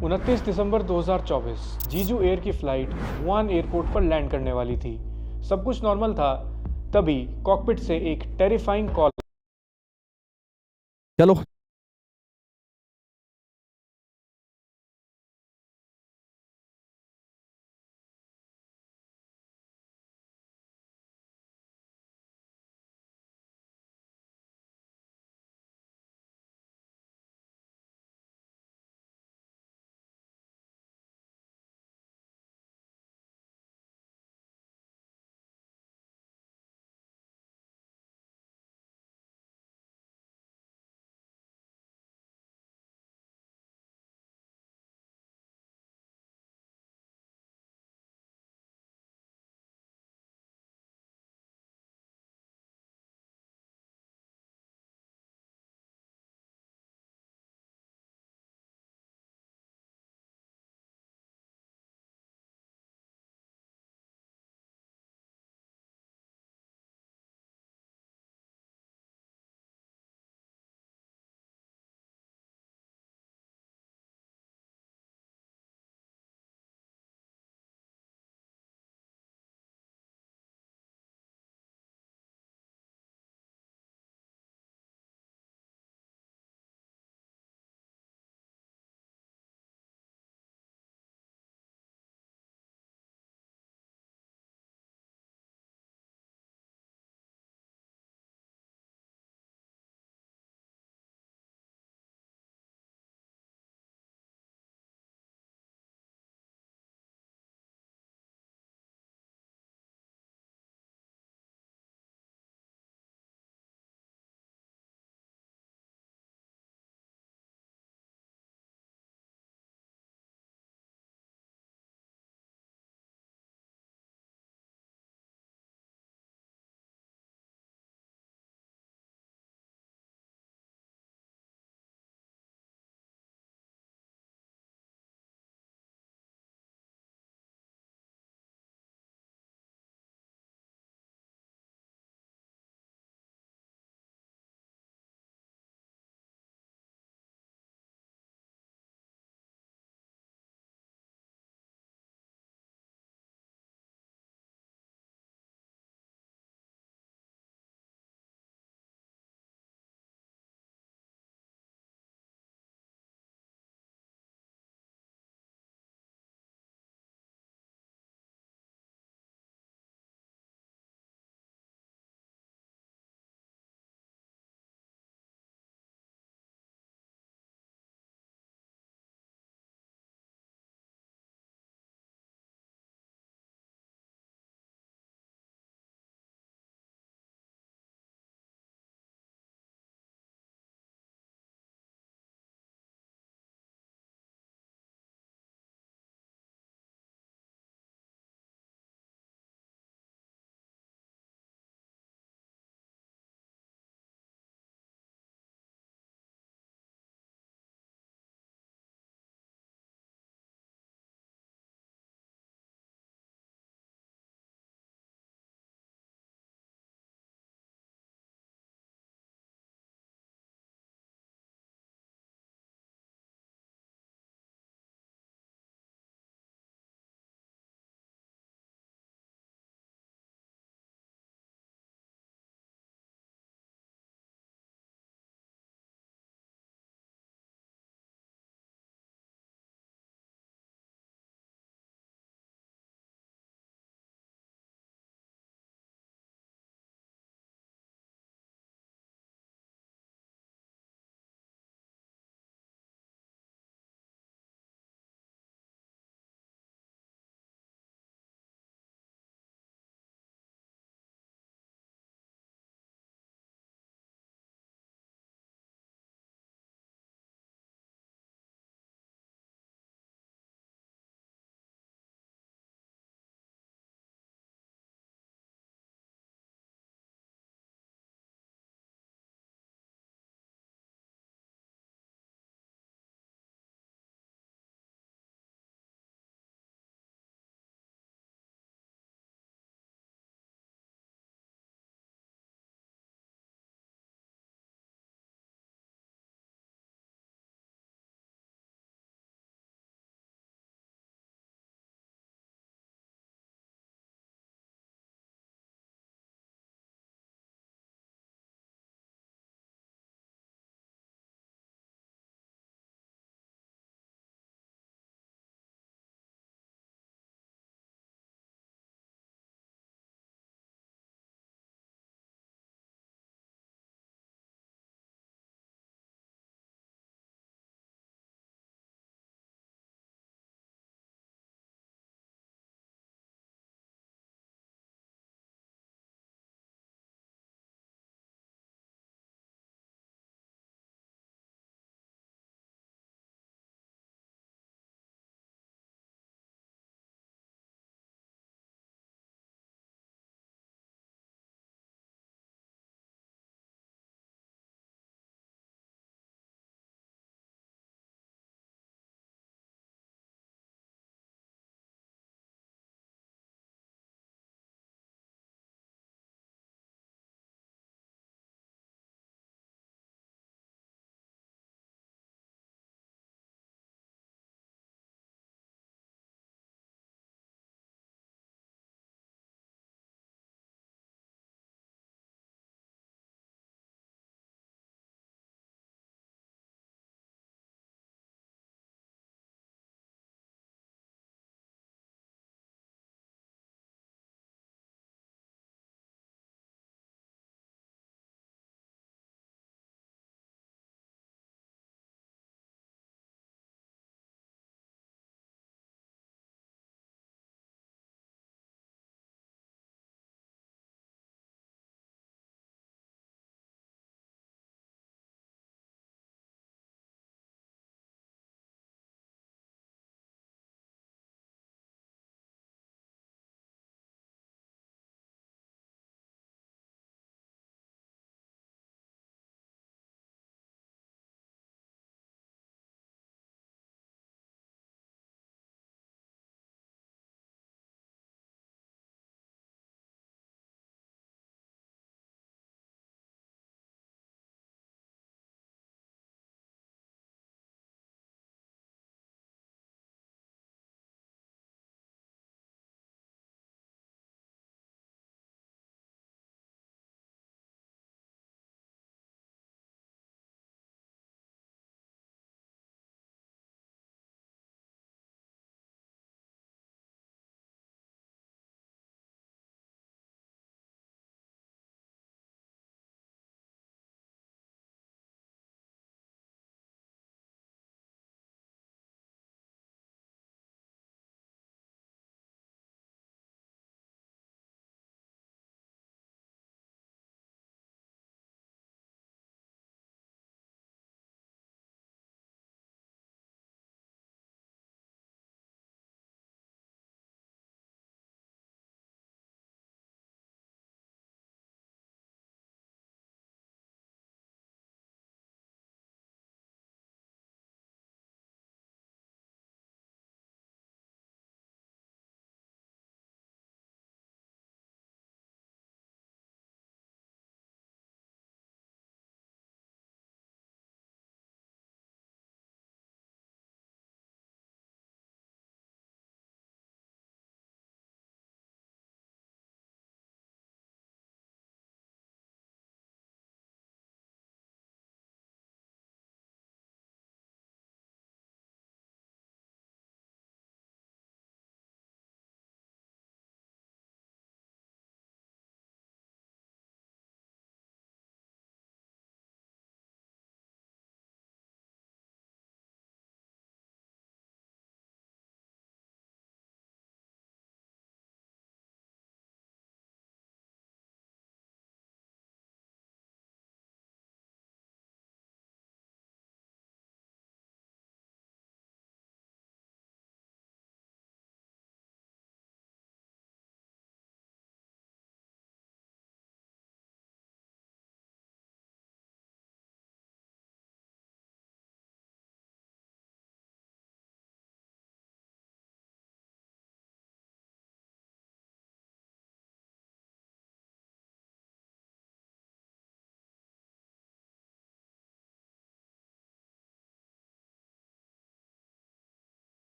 29 दिसंबर 2024 जीजू एयर की flight वुआन airport पर लैंड करने वाली थी। सब कुछ नॉर्मल था, तभी कॉकपिट से एक टेरिफाइंग कॉल। चलो।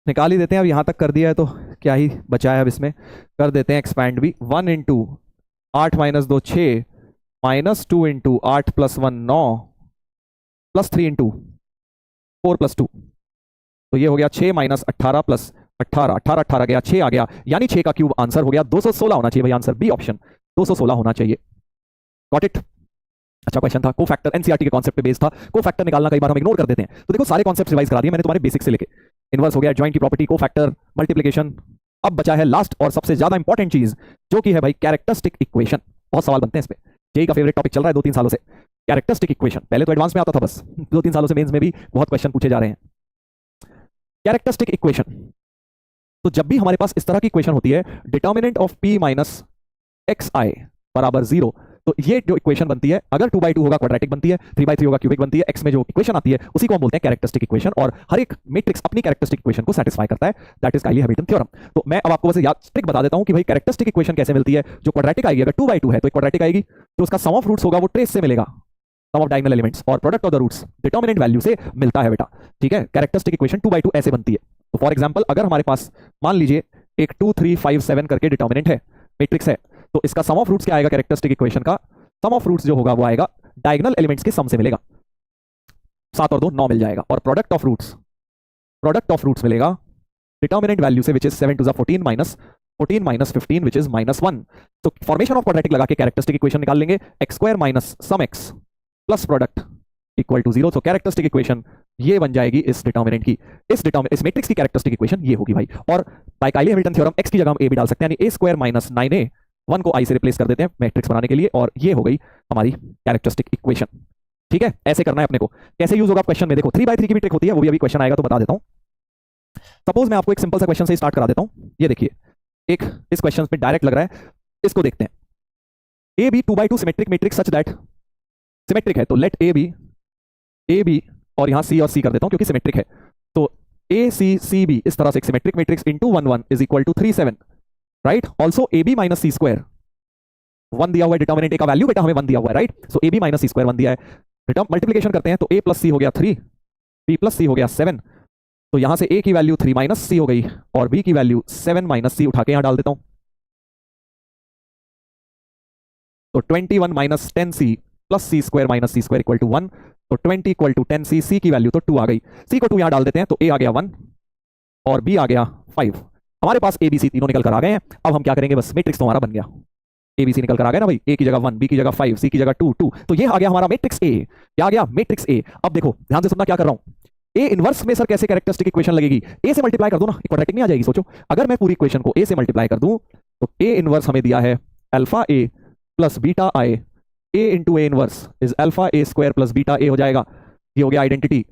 निकाल ही देते हैं, अब यहाँ तक कर दिया है तो क्या ही बचा है, अब इसमें कर देते हैं एक्सपैंड भी। 1 इंटू 8 - 2 6 -2 इंटू 8 + 1 9 +3 इंटू 4 + 2, तो ये हो गया 6 - 18 + 18, 18 18 गया, 6 आ गया, यानी 6 का क्यूब आंसर हो गया 216 होना चाहिए भाई, आंसर बी ऑप्शन 216 होना चाहिए। Got it. अच्छा क्वेश्चन था, को फैक्टर एनसीईआरटी के कॉन्सेप्ट पे बेस्ड था। को फैक्टर निकालना कई बार हम इग्नोर कर देते हैं, तो देखो सारे कॉन्सेप्ट रिवाइज करा दिए मैंने तुम्हारे बेसिक से लेके। इनवर्स हो गया, जॉइंट की प्रॉपर्टी, को फैक्टर, मल्टीप्लिकेशन। अब बचा है लास्ट और सबसे ज्यादा इंपॉर्टेंट चीज, जो कि है भाई कैरेक्टरिस्टिक इक्वेशन। बहुत सवाल बनते हैं इस पे, जेई का फेवरेट टॉपिक चल रहा है 2-3 सालों से। कैरेक्टरिस्टिक इक्वेशन पहले तो एडवांस में आता था, बस 2-3 सालों से मेंस में भी बहुत क्वेश्चन पूछे जा रहे हैं। कैरेक्टरिस्टिक इक्वेशन, तो जब भी हमारे पास इस तरह की इक्वेशन होती है, determinant of p minus X I बराबर 0, तो ये जो इक्वेशन बनती है, अगर 2/2 होगा क्वाड्रेटिक बनती है, 3/3 होगा क्यूबिक बनती है, x में जो इक्वेशन आती है उसी को हम बोलते हैं कैरेक्टरिस्टिक इक्वेशन, और हर एक मैट्रिक्स अपनी कैरेक्टरिस्टिक इक्वेशन को सेटिस्फाई करता है। That is Kylie Hamilton theorem. तो मैं अब आपको बस याद ट्रिक बता देता हूं कि भाई कैरेक्टरिस्टिक इक्वेशन कैसे मिलती है। जो क्वाड्रेटिक आएगी, अगर 2/2 है तो क्वाड्रेटिक आएगी, तो उसका सम ऑफ रूट्स होगा वो ट्रेस से मिलेगा, सम ऑफ डायगोनल एलिमेंट्स, और product of the roots determinant value से मिलता है बेटा। ठीक है, कैरेक्टरिस्टिक इक्वेशन 2/2 ऐसे बनती है। तो फॉर एग्जांपल अगर हमारे पास मान लीजिए एक 2 3 5 7 करके डिटर्मिनेंट है, मैट्रिक्स है, तो इसका सम ऑफ रूट्स क्या आएगा कैरेक्टरिस्टिक इक्वेशन का, सम ऑफ रूट्स जो होगा वो आएगा डायगोनल एलिमेंट्स के सम से मिलेगा, 7 और 2 9 मिल जाएगा, और प्रोडक्ट ऑफ रूट्स मिलेगा डिटर्मिनेंट वैल्यू से, विच इज 7 * 14 -14 - 15 विच इज -1। तो फॉर्मेशन ऑफ क्वाड्रेटिक लगा के कैरेक्टरिस्टिक इक्वेशन निकाल लेंगे, x² minus sum x plus product equal to 0। तो कैरेक्टरिस्टिक इक्वेशन ये बन जाएगी इस डिटर्मिनेंट की, इस मैट्रिक्स की कैरेक्टरिस्टिक इक्वेशन ये होगी भाई। और बाय काइली हैमिल्टन थ्योरम x की जगह हम a भी डाल सकते हैं, यानी a² - 9a, 1 को i से रिप्लेस कर देते हैं मैट्रिक्स बनाने के लिए, और ये हो गई हमारी कैरेक्टरिस्टिक इक्वेशन। ठीक है, ऐसे करना है अपने को। कैसे यूज होगा क्वेश्चन में, देखो 3/3 की भी ट्रिक होती है, वो भी अभी क्वेश्चन आएगा तो बता देता हूं। सपोज मैं आपको एक सिंपल सा क्वेश्चन से स्टार्ट करा देता हूं। ये देखिए, एक इस क्वेश्चन में डायरेक्ट लग रहा है, इसको देखते हैं। A B 2/2 symmetric matrix such that, symmetric है तो लेट ए बी, और यहां सी और सी कर देता हूं क्योंकि सिमेट्रिक है, तो ए सी सी बी इस तरह से एक symmetric matrix into 1 1 is equal to 3 7, right. Also A B minus C square, 1 दिया हुआ है, डिटर्मिनेंट का वैल्यू बेटा हमें 1 दिया हुआ है, right. So A B minus C square 1 दिया है, मल्टीप्लिकेशन करते हैं तो a प्लस सी हो गया 3, b प्लस सी हो गया 7, तो यहां से a की वैल्यू 3 माइनस सी हो गई, और b की वैल्यू 7 माइनस सी उठा के यहां डाल देता हूं, तो 21 minus 10c plus C square minus C square equal to 1, तो 20 इक्वल टू 10c, सी की वैल्यू तो 2 आ गई, सी को 2 यहां डाल देते हैं, तो a आ गया 1 और b आ गया 5। हमारे पास a b c तीनों निकल कर आ गए हैं। अब हम क्या करेंगे, बस मैट्रिक्स तो हमारा बन गया, ए बी सी निकल कर आ गया ना भाई, ए की जगह 1, बी की जगह 5, सी की जगह 2 2, तो ये आ गया हमारा मैट्रिक्स ए। क्या आ गया, मैट्रिक्स ए। अब देखो ध्यान से सुनना क्या कर रहा हूं, ए इनवर्स में सर कैसे कैरेक्टरिस्टिक इक्वेशन लगेगी, ए से मल्टीप्लाई कर दो ना, क्वाड्रेटिक नहीं आ जाएगी। सोचो अगर मैं पूरी इक्वेशन को ए से मल्टीप्लाई कर दूं, तो ए इनवर्स हमें दिया है alpha A plus beta I, A into A inverse is alpha A square plus beta A हो जाएगा, ये हो गया आइडेंटिटी।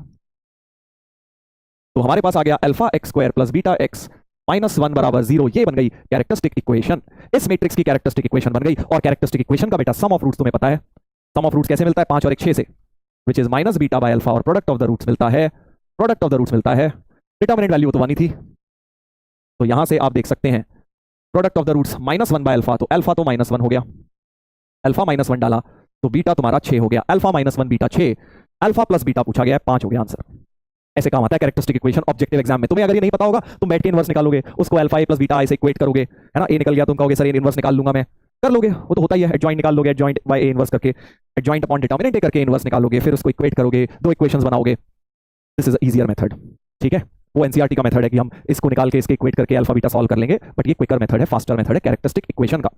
तो हमारे पास आ गया alpha x square plus beta x minus 1 बराबर 0, ये बन गई कैरेक्टरिस्टिक इक्वेशन। इस मैट्रिक्स की कैरेक्टरिस्टिक इक्वेशन बन गई, और कैरेक्टरिस्टिक इक्वेशन का बेटा सम ऑफ रूट्स तुम्हें पता है, सम ऑफ रूट्स कैसे मिलता है, 5 और 1 6 से, which is minus beta by alpha, और प्रोडक्ट ऑफ द रूट्स मिलता है, डिटर्मिनेंट वैल्यू तो 1 ही थी, तो यहां से आप देख सकते हैं product of the roots -1 by alpha, तो अल्फा तो -1 हो गया, अल्फा -1 डाला तो बीटा तुम्हारा 6 हो गया, alpha -1 beta 6, alpha plus beta पूछा गया है 5 हो गया आंसर। ऐसे काम आता है कैरेक्टरिस्टिक इक्वेशन ऑब्जेक्टिव एग्जाम में। तुम्हें अगर ये नहीं पता होगा, तुम बैठ के इनवर्स निकालोगे, उसको अल्फा ए प्लस बीटा आई से इक्वेट करोगे, है ना, ए निकल गया, तुम कहोगे सर ये इनवर्स निकाल लूंगा मैं, कर लोगे, वो तो होता ही है, एडजॉइंट निकाल लोगे, एडजॉइंट बाय ए इनवर्स करके, एडजॉइंट अपॉन डिटर्मिनेंट ए करके इनवर्स निकालोगे, फिर उसको इक्वेट करोगे, दो इक्वेशंस बनाओगे। दिस इज इजियर मेथड, ठीक है। वो एनसीईआरटी का मेथड है कि हम इसको निकाल के इसके इक्वेट करके अल्फा बीटा सॉल्व कर लेंगे, बट ये क्विकर मेथड है, फास्टर मेथड है कैरेक्टरिस्टिक इक्वेशन का।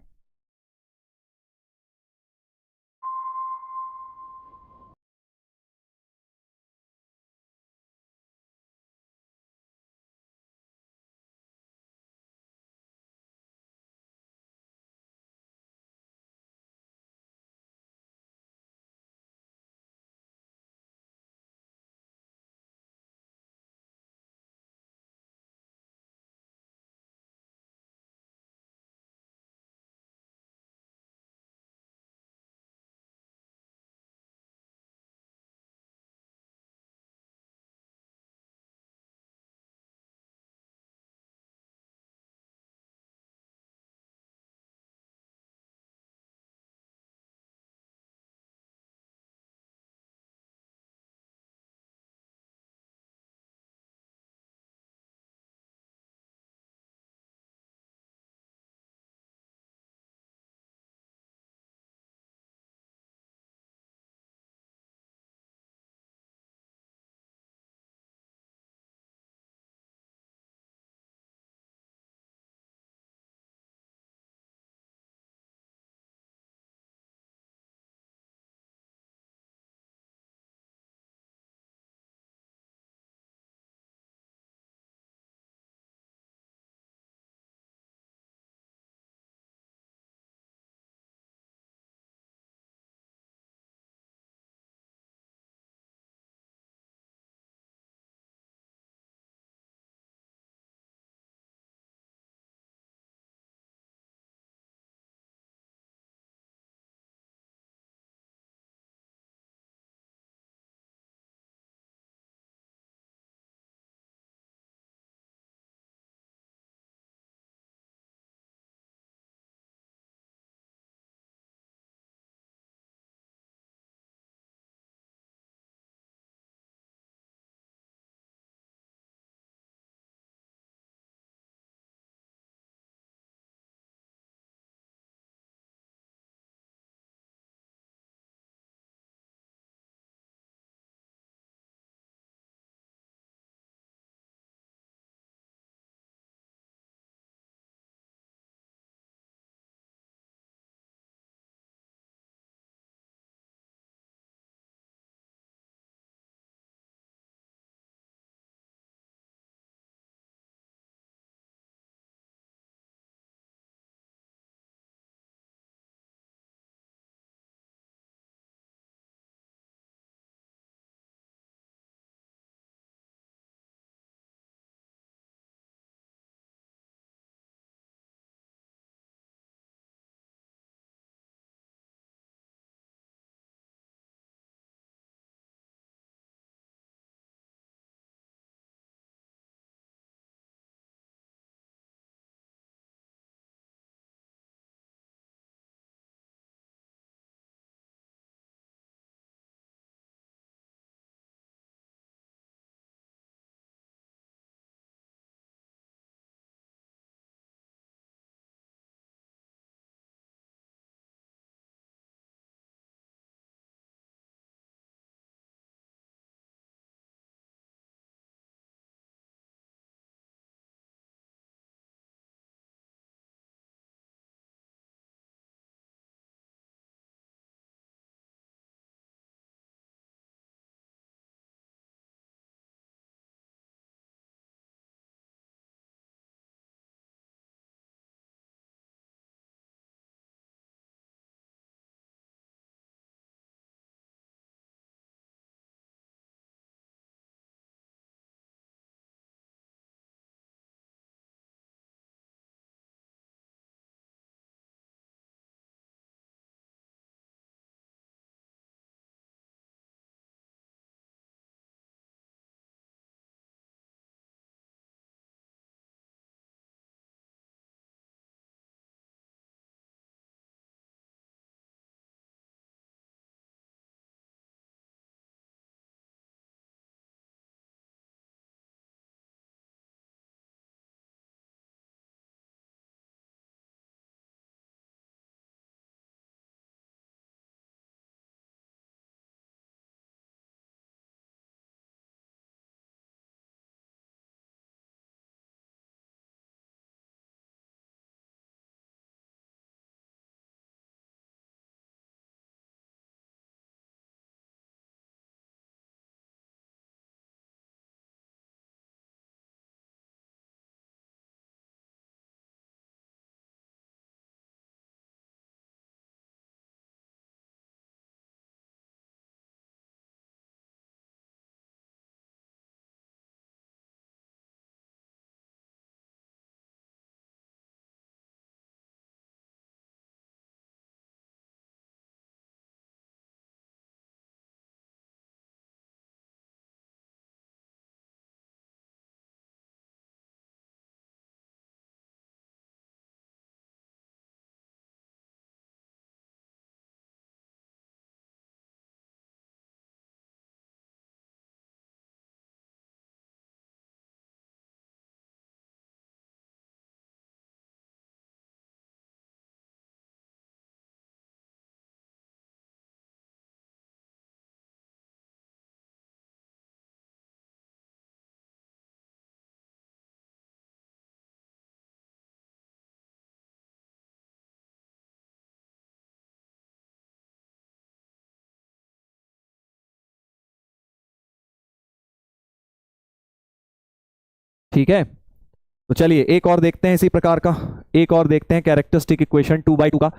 ठीक है, तो चलिए एक और देखते हैं इसी प्रकार का, एक और देखते हैं कैरेक्टरिस्टिक इक्वेशन 2/2 का।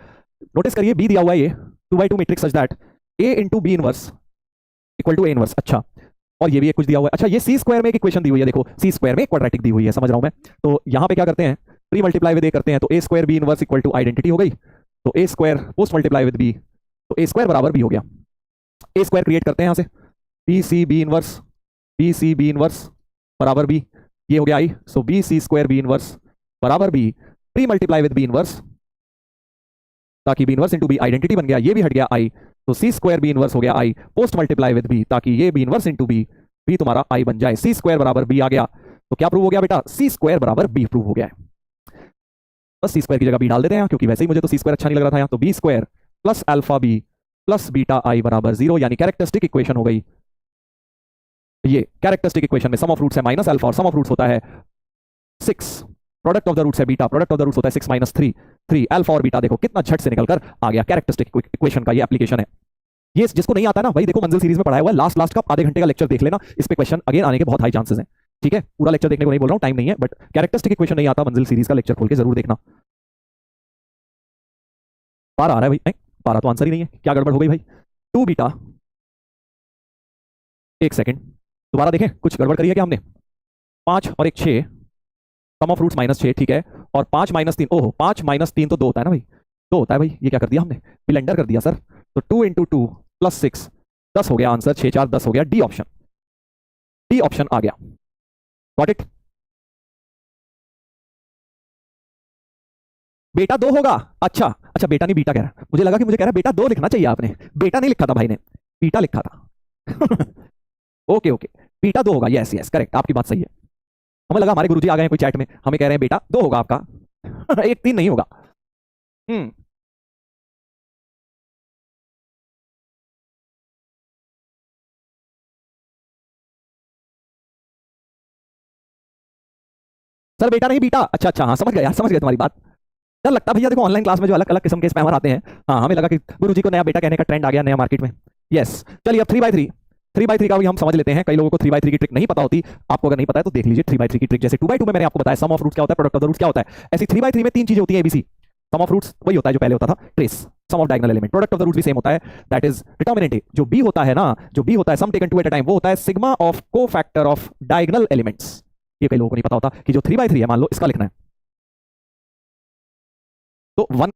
नोटिस करिए बी दिया हुआ है ये 2/2 matrix such that A into B inverse equal to A inverse. अच्छा, और ये भी एक कुछ दिया हुआ है। अच्छा, ये सी स्क्वायर में एक इक्वेशन दी हुई है, देखो सी स्क्वायर में क्वाड्रेटिक दी हुई है, समझ रहा हूं मैं। तो यहां पे क्या करते हैं, प्री मल्टीप्लाई विद ए करते हैं, तो A square B inverse equal to identity हो गई, तो A square post multiply with B, तो ए स्क्वायर बराबर बी हो गया। ए स्क्वायर क्रिएट करते हैं यहां से, B C B inverse, B C B inverse बराबर बी, ये हो गया I, so B C square B inverse बराबर B, pre multiply with B inverse, ताकि B inverse into B identity बन गया, ये भी हट गया आई, तो सी स्क्वायर बी इनवर्स हो गया I, post multiply with B, ताकि ये B inverse into B, B तुम्हारा आई बन जाए, सी स्क्वायर बराबर बी आ गया। तो क्या प्रूव हो गया बेटा, सी स्क्वायर बराबर बी प्रूव हो गया है। बस सी स्क्वायर की जगह बी डाल देते हैं, क्योंकि वैसे ही मुझे तो सी स्क्वायर अच्छा नहीं लग रहा था यहाँ, तो B square plus alpha B plus beta I बराबर 0, यानी कैरेक्टरिस्टिक इक्वेशन हो गई ये। कैरेक्टरिस्टिक इक्वेशन में सम ऑफ रूट्स है माइनस अल्फा और सम ऑफ रूट्स होता है 6, प्रोडक्ट ऑफ द रूट्स है beta, product of the roots होता है 6 माइनस 3, 3 अल्फा और बीटा, देखो कितना झट से निकलकर आ गया। कैरेक्टरिस्टिक इक्वेशन का ये एप्लीकेशन है। ये जिसको नहीं आता ना भाई, देखो मंजिल सीरीज में पढ़ाया हुआ है, लास्ट लास्ट का आधे घंटे का लेक्चर देख लेना, इस पे क्वेश्चन अगेन आने के बहुत हाई चांसेस हैं। ठीक है, पूरा लेक्चर देखने को नहीं बोल रहा हूँ, टाइम नहीं है, बट कैरेक्टरिस्टिक इक्वेशन नहीं आता, मंजिल सीरीज का लेक्चर खोल के जरूर देखना। पारा आ रहा है भाई, पारा तो आंसर ही नहीं है, क्या गड़बड़ हो गई भाई। 2 बीटा, एक सेकंड दोबारा देखें, कुछ गड़बड़ करी है क्या हमने। 5 और एक 6, सम ऑफ रूट्स -6, ठीक है, और 5 माइनस 3, ओहो 5 माइनस 3 तो 2 होता है ना भाई, 2 होता है भाई, ये क्या कर दिया हमने, ब्लेंडर कर दिया सर। तो 2 इंटू 2 प्लस 6, 10 हो गया आंसर, 6 4 10 हो गया, डी ऑप्शन, डी ऑप्शन आ गया। Got it. बेटा 2 होगा, अच्छा अच्छा, बेटा नहीं बीटा कह रहा, मुझे लगा कि मुझे कह रहा बेटा 2 लिखना चाहिए आपने, बेटा नहीं लिखा था भाई ने, बीटा लिखा था। ओके ओके, बीटा 2 होगा, यस यस करेक्ट, आपकी बात सही है। हमें लगा हमारे गुरुजी आ गए हैं कोई चैट में, हमें कह रहे हैं बेटा 2 होगा आपका। 1 3 नहीं होगा। हम्म। सर बेटा नहीं बीटा, अच्छा अच्छा, हाँ समझ गया, समझ गया तुम्हारी बात। डर लगता है भैया, देखो ऑनलाइन क्लास में जो अलग अलग किस्म के स्पैमर आते हैं, हाँ हमें लगा कि गुरुजी को नया बेटा कहने का ट्रेंड आ गया नया मार्केट में। यस, चलिए अब 3/3, 3/3 का भी हम समझ लेते हैं। कई लोगों को 3/3 की ट्रिक नहीं पता होती, आपको अगर नहीं पता है तो देख लीजिए 3/3 की ट्रिक। जैसे 2/2 में मैंने आपको बताया सम ऑफ रूट्स क्या होता है, प्रोडक्ट ऑफ द रूट्स क्या होता है, ऐसी 3/3 में 3 चीजें होती है एबीसी। सम ऑफ रूट्स वही होता है जो पहले होता था, trace, sum of diagonal element, product of the roots भी सेम होता है, दैट इज डिटर्मिनेंट ए। जो बी होता है ना, जो बी होता है sum taken two at a time, वो होता है sigma of cofactor of diagonal elements. ये कई लोगों को नहीं पता होता कि जो 3/3 है, मान लो इसका लिखना है, तो 1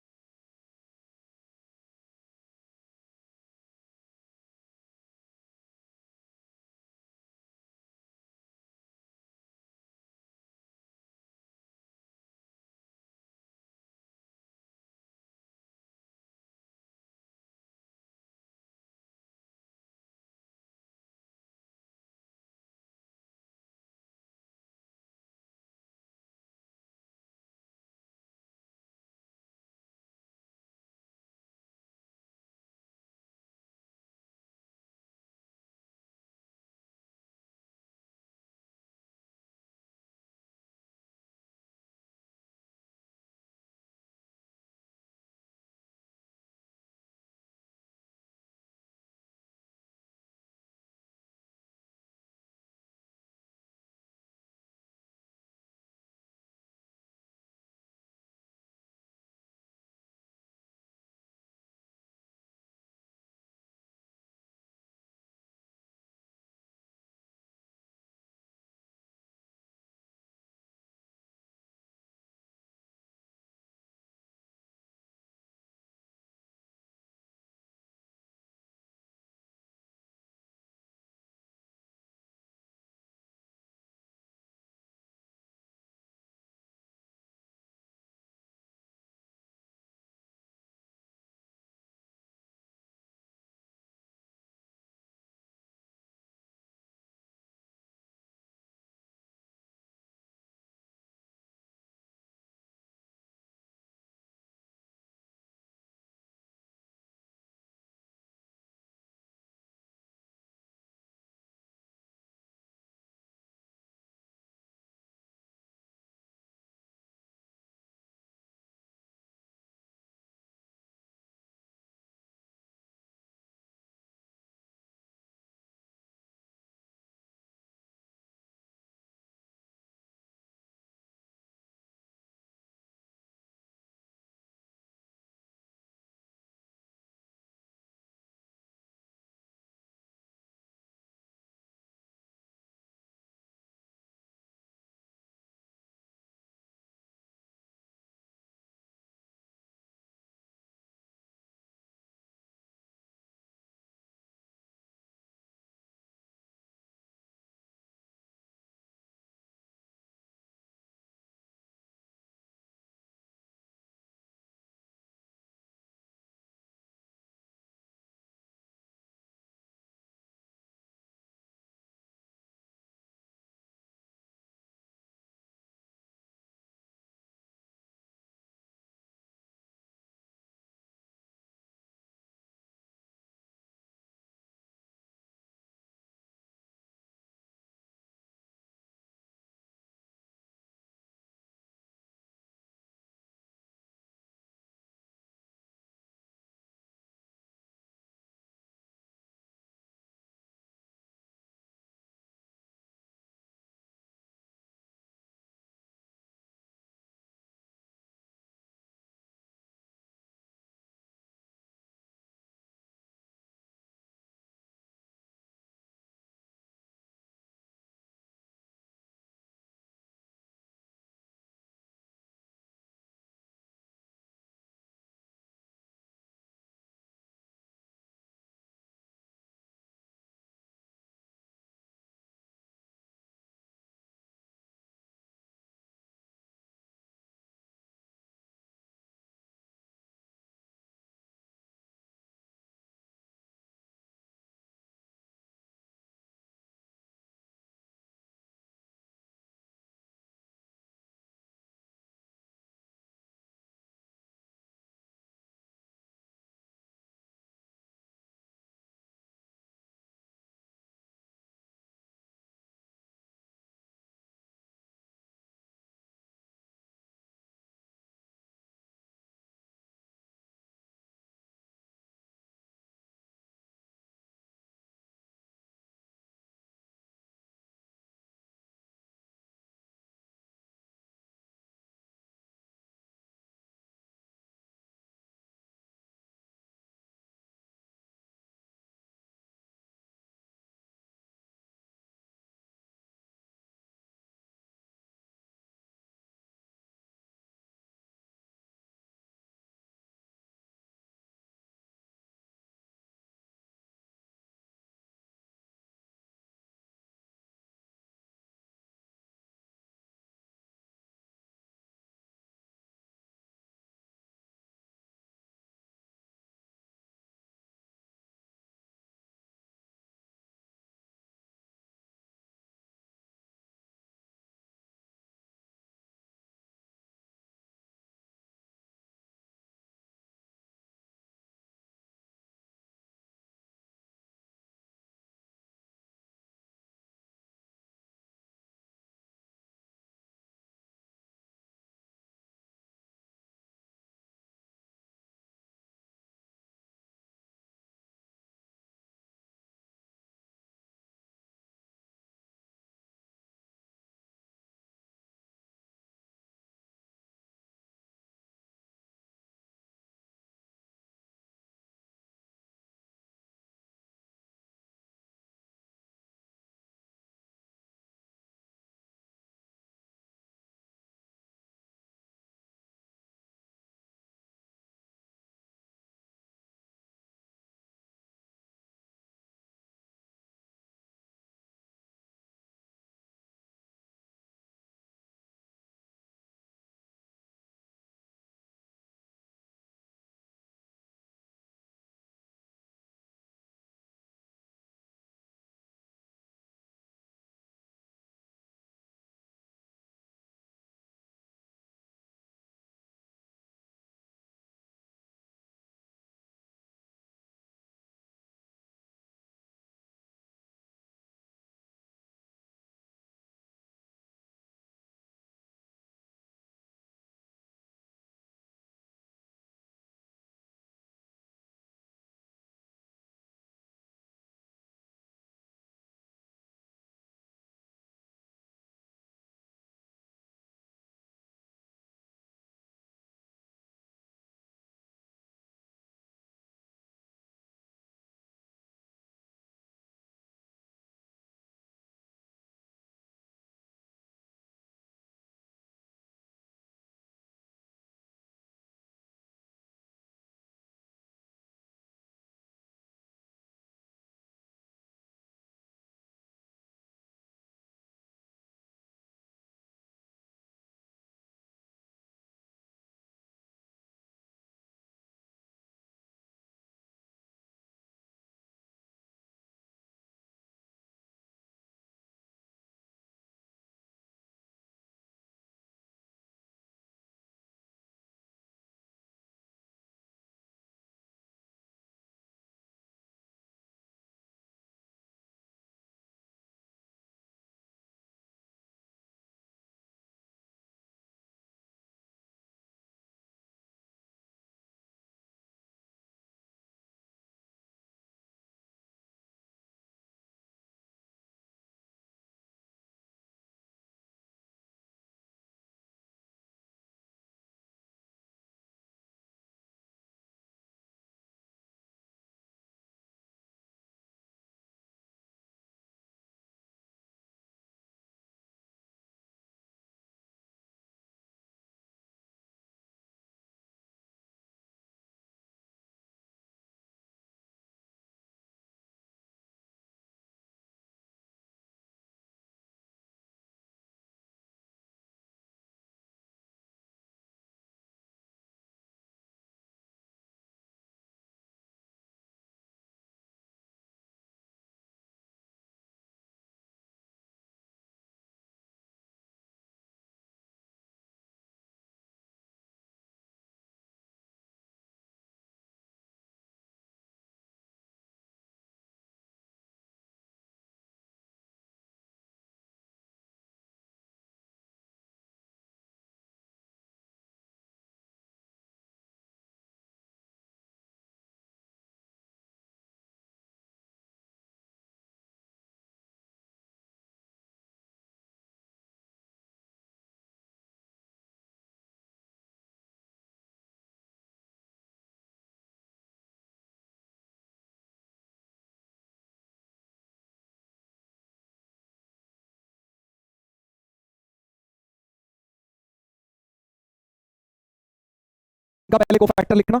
का पहले कोफैक्टर लिखना,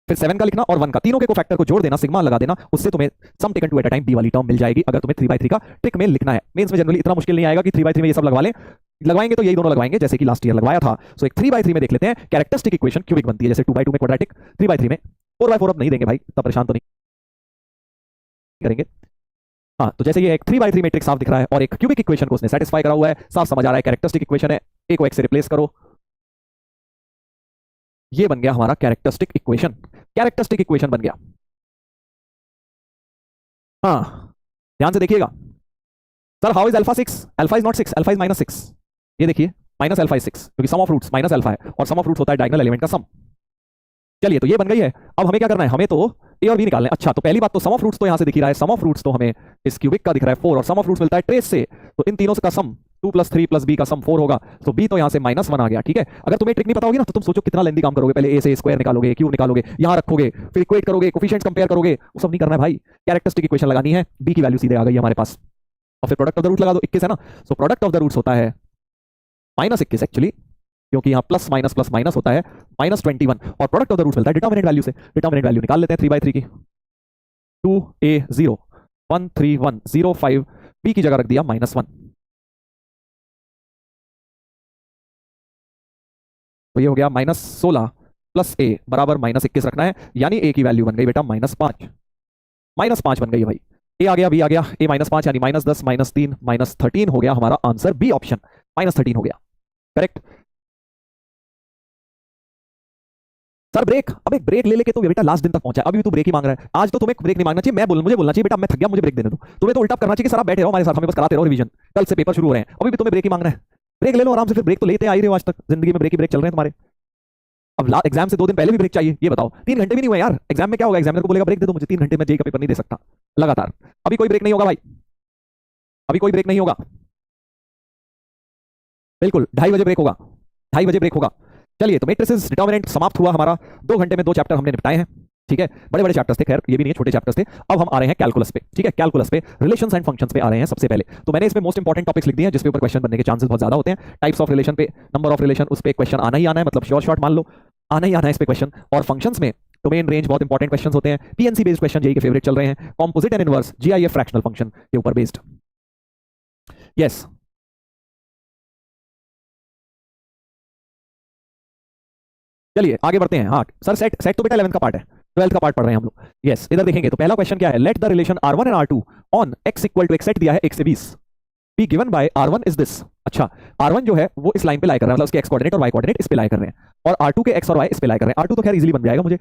फिर 7 का लिखना और 1 का, तीनों के कोफैक्टर को जोड़ देना, सिग्मा लगा देना, उससे तुम्हें sum taken two at a time B वाली टर्म मिल जाएगी। अगर तुम्हें 3/3 का ट्रिक में लिखना है, मेंस में जनरली इतना मुश्किल नहीं आएगा कि 3/3 में ये सब लगवा लें, लगवाएंगे तो यही दोनों लगवाएंगे जैसे कि लास्ट ईयर लगवाया था। सो एक 3/3 में देख लेते हैं, कैरेक्टरिस्टिक इक्वेशन क्यूबिक बनती है, जैसे 2/2 में क्वाड्रेटिक, 3/3 में 4/4 अब नहीं देंगे भाई, इतना परेशान तो नहीं करेंगे। हाँ, तो जैसे ये एक 3/3 मैट्रिक्स साफ दिख रहा है और एक क्यूबिक इक्वेशन को उसने सेटिस्फाई करा हुआ है, साफ समझ आ रहा है कैरेक्टरिस्टिक इक्वेशन है, ए को एक से रिप्लेस करो, ये बन गया हमारा कैरेक्टरिस्टिक इक्वेशन, कैरेक्टरिस्टिक इक्वेशन बन गया। हाँ, ध्यान से देखिएगा sir, how is alpha 6? Alpha is not 6, alpha is -6। ये देखिए माइनस अल्फा इज 6 क्योंकि सम ऑफ रूट्स माइनस अल्फा है और सम ऑफ रूट्स होता है डायगोनल एलिमेंट का सम। चलिए, तो ये बन गई है। अब हमें क्या करना है, हमें तो ए और बी निकालना है। अच्छा, तो पहली बात तो सम ऑफ रूट्स तो यहां से दिख ही रहा है, सम ऑफ रूट्स तो हमें इस क्यूबिक का दिख रहा है 4 और सम ऑफ रूट्स मिलता है ट्रेस से, तो इन तीनों का सम 2 + 3 + b का सम 4 होगा, तो b तो यहां से -1 आ गया। ठीक है, अगर तुम्हें ट्रिक नहीं पता होगी ना तो तुम सोचो कितना लेंदी काम करोगे, पहले a से स्क्वायर निकालोगे, क्यूब निकालोगे, यहां रखोगे, फिर इक्वेट करोगे, कोफिशिएंट्स कंपेयर करोगे, वो सब नहीं करना है भाई। कैरेक्टरिस्टिक इक्वेशन लगानी है, b की वैल्यू सीधे आ गई हमारे पास और फिर प्रोडक्ट ऑफ द रूट लगा दो, 21 है ना, so product of the roots होता है -21 एक्चुअली, क्योंकि यहाँ प्लस माइनस प्लस माइनस होता है -21 और प्रोडक्ट ऑफ द रूट्स मिलता है डिटरमिनेंट वैल्यू से। डिटरमिनेंट वैल्यू निकाल लेते हैं 3/3 की, 2a0 13105, b की जगह रख दिया -1, तो ये हो गया -16 + a बराबर -21 रखना है, यानी a की वैल्यू बन गई बेटा -5 बन गई है भाई। a आ गया, b आ गया, a -5 यानी -10 -3 -13 हो गया हमारा आंसर, बी ऑप्शन -13 हो गया करेक्ट। सर ब्रेक, अब एक ब्रेक ले लेके तो बेटा लास्ट दिन तक पहुंचा, अभी भी तू ब्रेक ही मांग रहा है। आज तो तुम्हें ब्रेक नहीं मांगना चाहिए, मुझे बोलना चाहिए बेटा मैं थक गया, मुझे ब्रेक देने दो। तुम्हें तो उल्टा करना चाहिए कि सर आप बैठे रहो हमारे साथ, हमें बस कराते रहो रिवीजन, कल से पेपर शुरू हो रहे हैं, अभी भी तुम्हें ब्रेक ही मांगना है। ब्रेक ले लो आराम से, फिर ब्रेक तो लेते आ ही रहे हो आज तक, जिंदगी में ब्रेक ही ब्रेक चल रहे हैं तुम्हारे। अब एग्जाम से 2 दिन पहले भी ब्रेक चाहिए, ये बताओ 3 घंटे भी नहीं हुए यार, एग्जाम में क्या होगा, एग्जामिनर को बोलेगा ब्रेक दे दो मुझे 3 घंटे में, जेई का पेपर नहीं दे सकता लगातार। अभी कोई ब्रेक नहीं होगा भाई, अभी कोई ब्रेक नहीं होगा, बिल्कुल 2:30 बजे ब्रेक होगा, 2:30 बजे ब्रेक होगा। चलिए, तो मैट्रिसेस डिटरमिनेंट समाप्त हुआ हमारा, 2 घंटे में 2 चैप्टर हमने निपटाए हैं। ठीक है, बड़े बड़े चैप्टर्स थे, खैर ये भी नहीं है, छोटे चैप्टर्स थे। अब हम आ रहे हैं कैलकुलस पे। ठीक है, कैलकुलस पे रिलेशंस एंड फंक्शंस पे आ रहे हैं सबसे पहले। तो मैंने इसमें मोस्ट इंपॉर्टेंट टॉपिक्स लिख दिए हैं जिसके ऊपर क्वेश्चन बनने के चांसेस बहुत ज्यादा होते हैं। टाइप्स ऑफ रिलेशन पे, नंबर ऑफ रिलेशन, उस पे क्वेश्चन आना ही आना है, मतलब श्योर शॉर्ट मान लो आना ही आना है इस पे क्वेश्चन। और फंक्शंस में डोमेन रेंज बहुत इंपॉर्टेंट क्वेश्चन होते हैं, पीएनसी बेस्ड क्वेश्चन जेई के फेवरेट चल रहे हैं, composite and inverse, GIF fractional function के ऊपर बेस्ड। यस, चलिए आगे बढ़ते हैं। हाँ सर, सेट सेट तो बेटा 11th का पार्ट है, 12th का पार्ट पढ़ रहे हैं हम लोग। यस, इधर देखेंगे तो पहला क्वेश्चन क्या है, let the relation R1 and R2 on x = एक सेट दिया है 1 से 20 be given by R1 is this. अच्छा, R1 जो है वो इस लाइन पे लाई कर रहा है, मतलब उसके x कोऑर्डिनेट और y कोऑर्डिनेट इस पे लाई कर रहे हैं, और R2 के x और y इस पे लाई कर रहे हैं। R2 तो खैर इजीली बन जाएगा मुझे,